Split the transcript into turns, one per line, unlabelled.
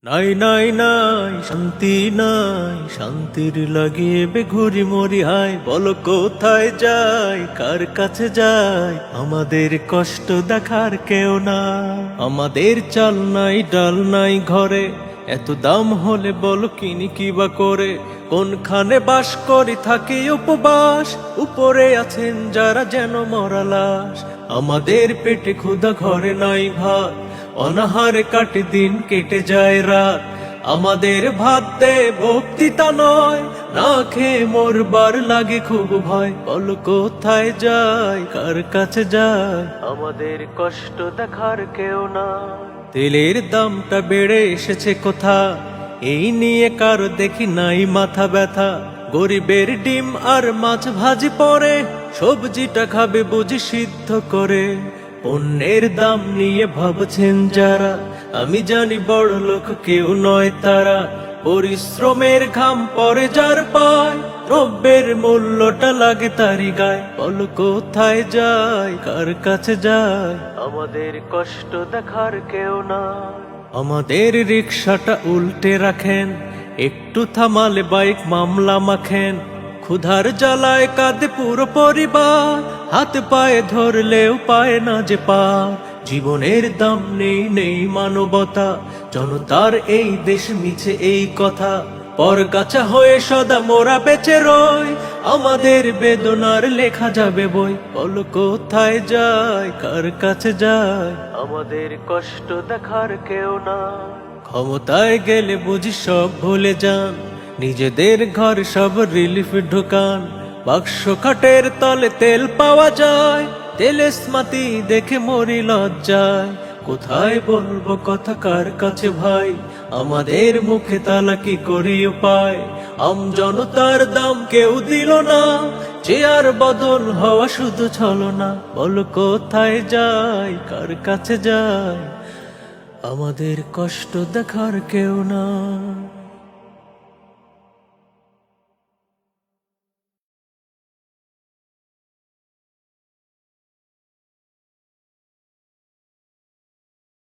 নাই নাই নাই শান্তি নাই, শান্তির লাগিয়ে বেঘুরি মরি হায়। বলো কোথায় যাই, কার কাছে যাই, আমাদের কষ্ট দেখার কেউ না। আমাদের চাল নাই ডাল নাই ঘরে, এত দাম হলে বলো কিনি কিবা করে। কোনখানে বাস করি থাকি উপবাস, উপরে আছেন যারা যেন মরা লাশ। আমাদের পেটে ক্ষুধা ঘরে নাই ভাত, অনাহারে কাটে দিন কেটে যায় রাত। আমাদের ভাত দে ভক্তি তা নয়, না খেয়ে মরবার লাগে খুব ভয়। বল কোথায় যাই, কার কাছে যাই, আমাদের কষ্ট দেখার কেউ না। তেলের দামটা বেড়ে এসেছে কোথা, এই নিয়ে কারো দেখি নাই মাথা ব্যথা। গরিবের ডিম আর মাছ ভাজি পরে, সবজিটা খাবে বুঝি সিদ্ধ করে। পণ্যের দাম নিয়ে ভাবছেন যারা, আমি জানি বড় লোক কেউ নয় তারা। পরিশ্রমের ঘাম পরে যার পায়, দ্রব্যের মূল্যটা লাগে তারি গায়। বল কোথায় যাই, কার কাছে যাই, আমাদের কষ্ট দেখার কেউ না। আমাদের রিকশাটা উল্টে রাখেন, একটু থামালে বাইক মামলা মাখেন। ক্ষুধার জ্বালায় কাঁদে পুরো পরিবার, হাতে পায়ে ধরলেও পায় না যে পার। জীবনের দাম নেই নেই মানবতা, জনতার এই দেশ মিছে এই কথা। পরগাছা হয়ে সদা মোরা বেঁচে রই, আমাদের বেদনার লেখা যাবে বই। বল কোথায় যাই, কার কাছে যাই, আমাদের কষ্ট দেখার কেউ না। ক্ষমতায় গেলে বুঝি সব ভুলে যান, নিজেদের ঘর সব রিলিফ ঢুকান। বাক্স খাটের তলে তেল পাওয়া যায়, তেলে স্মাতি দেখে মরি লজ্জায়। কোথায় বলবো কথা কার কাছে ভাই, আমাদের মুখে তালা কি করি উপায়। জনতার দাম কেউ দিল না, চেয়ার বদল হওয়া শুধু ছলনা। বল কোথায় যাই, কার কাছে যাই, আমাদের কষ্ট দেখার কেউ না।